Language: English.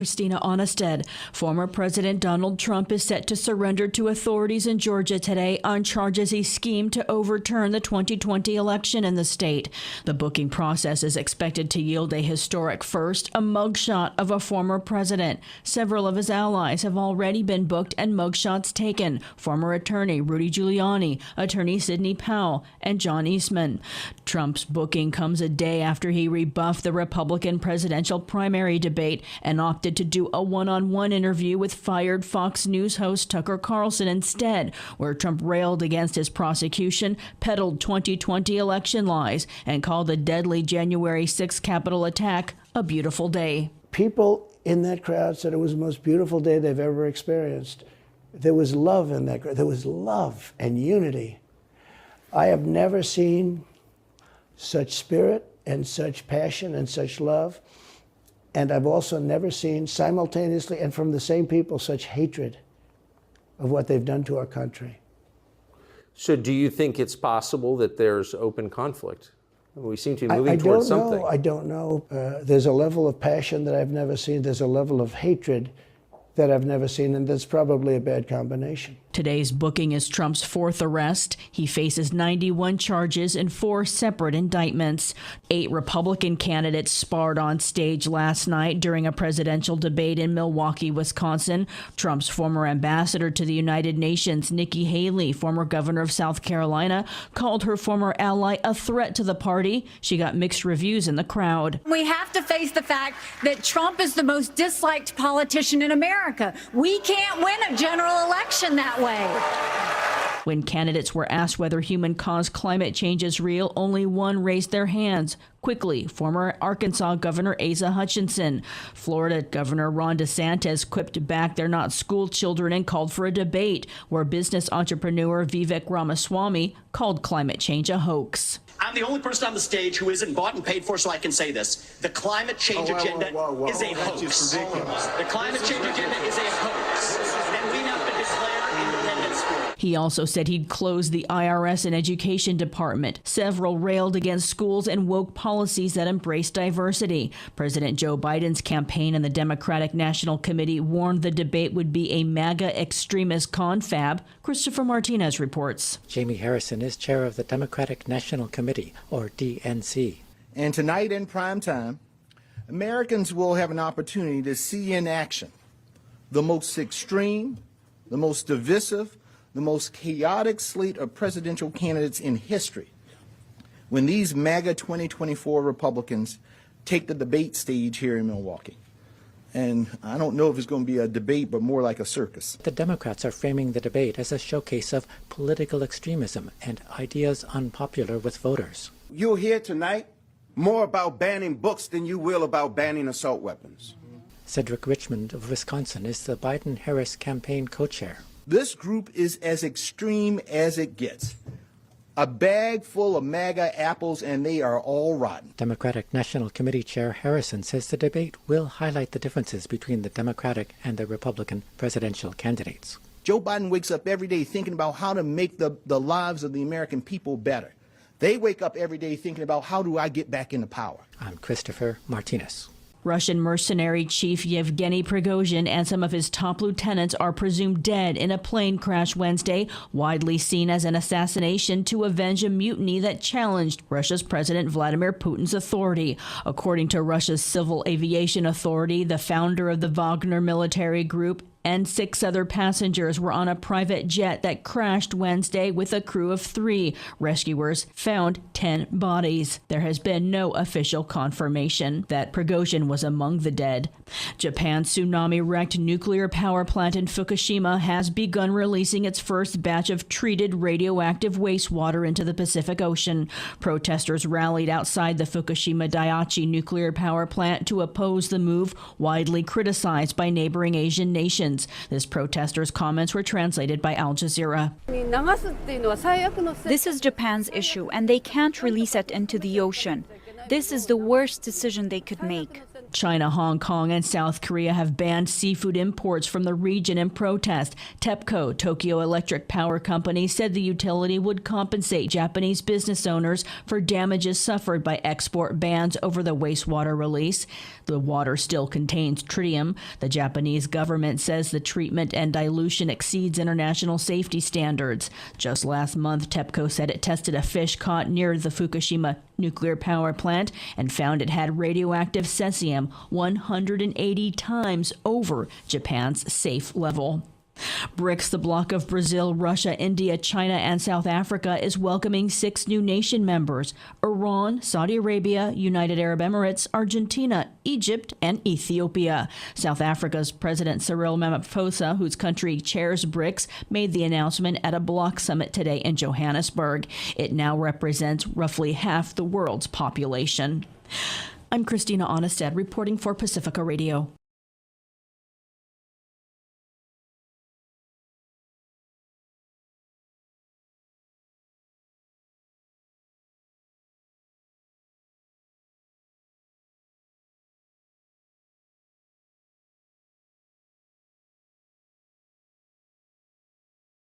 Christina Onnested. Former President Donald Trump is set to surrender to authorities in Georgia today on charges he schemed to overturn the 2020 election in the state. The booking process is expected to yield a historic first, a mugshot of a former president. Several of his allies have already been booked and mugshots taken. Former attorney Rudy Giuliani, attorney Sidney Powell, and John Eastman. Trump's booking comes a day after he rebuffed the Republican presidential primary debate and opted to do a one-on-one interview with fired Fox News host Tucker Carlson instead, where Trump railed against his prosecution, peddled 2020 election lies, and called the deadly January 6th Capitol attack a beautiful day. People in that crowd said it was the most beautiful day they've ever experienced. There was love in that crowd. There was love and unity. I have never seen such spirit and such passion and such love. And I've also never seen simultaneously and from the same people such hatred of what they've done to our country. So do you think it's possible that there's open conflict? We seem to be moving towards something. I don't know. There's a level of passion that I've never seen. There's a level of hatred that I've never seen, and that's probably a bad combination. Today's booking is Trump's fourth arrest. He faces 91 charges in 4 separate indictments. 8 Republican candidates sparred on stage last night during a presidential debate in Milwaukee, Wisconsin. Trump's former ambassador to the United Nations, Nikki Haley, former governor of South Carolina, called her former ally a threat to the party. She got mixed reviews in the crowd. We have to face the fact that Trump is the most disliked politician in America. We can't win a general election that way. When candidates were asked whether human-caused climate change is real, only one raised their hands. Quickly, former Arkansas Governor Asa Hutchinson. Florida Governor Ron DeSantis quipped back they're not school children and called for a debate, where business entrepreneur Vivek Ramaswamy called climate change a hoax. I'm the only person on the stage who isn't bought and paid for, so I can say this. The climate change agenda is a hoax. The climate change agenda is a hoax. And we have to declare independence for it. He also said he'd close the IRS and Education Department. Several railed against schools and woke policies that embrace diversity. President Joe Biden's campaign and the Democratic National Committee warned the debate would be a MAGA extremist confab. Christopher Martinez reports. Jamie Harrison is chair of the Democratic National Committee, or DNC. And tonight in prime time, Americans will have an opportunity to see in action the most extreme, the most divisive, the most chaotic slate of presidential candidates in history when these MAGA 2024 Republicans take the debate stage here in Milwaukee. And I don't know if it's going to be a debate, but more like a circus. The Democrats are framing the debate as a showcase of political extremism and ideas unpopular with voters. You'll hear tonight more about banning books than you will about banning assault weapons. Cedric Richmond of Wisconsin is the Biden-Harris campaign co-chair. This group is as extreme as it gets. A bag full of MAGA apples, and they are all rotten. Democratic National Committee Chair Harrison says the debate will highlight the differences between the Democratic and the Republican presidential candidates. Joe Biden wakes up every day thinking about how to make the lives of the American people better. They wake up every day thinking about how do I get back into power. I'm Christopher Martinez. Russian mercenary chief Yevgeny Prigozhin and some of his top lieutenants are presumed dead in a plane crash Wednesday, widely seen as an assassination to avenge a mutiny that challenged Russia's President Vladimir Putin's authority. According to Russia's Civil Aviation Authority, the founder of the Wagner military group and 6 other passengers were on a private jet that crashed Wednesday with a crew of 3. Rescuers found 10 bodies. There has been no official confirmation that Prigozhin was among the dead. Japan's tsunami-wrecked nuclear power plant in Fukushima has begun releasing its first batch of treated radioactive wastewater into the Pacific Ocean. Protesters rallied outside the Fukushima Daiichi nuclear power plant to oppose the move, widely criticized by neighboring Asian nations. This protester's comments were translated by Al Jazeera. This is Japan's issue, and they can't release it into the ocean. This is the worst decision they could make. China, Hong Kong, and South Korea have banned seafood imports from the region in protest. TEPCO, Tokyo Electric Power Company, said the utility would compensate Japanese business owners for damages suffered by export bans over the wastewater release. The water still contains tritium. The Japanese government says the treatment and dilution exceeds international safety standards. Just last month, TEPCO said it tested a fish caught near the Fukushima nuclear power plant and found it had radioactive cesium 180 times over Japan's safe level. BRICS, the bloc of Brazil, Russia, India, China, and South Africa, is welcoming 6 new nation members: Iran, Saudi Arabia, United Arab Emirates, Argentina, Egypt, and Ethiopia. South Africa's President Cyril Ramaphosa, whose country chairs BRICS, made the announcement at a bloc summit today in Johannesburg. It now represents roughly half the world's population. I'm Christina Onnested, reporting for Pacifica Radio.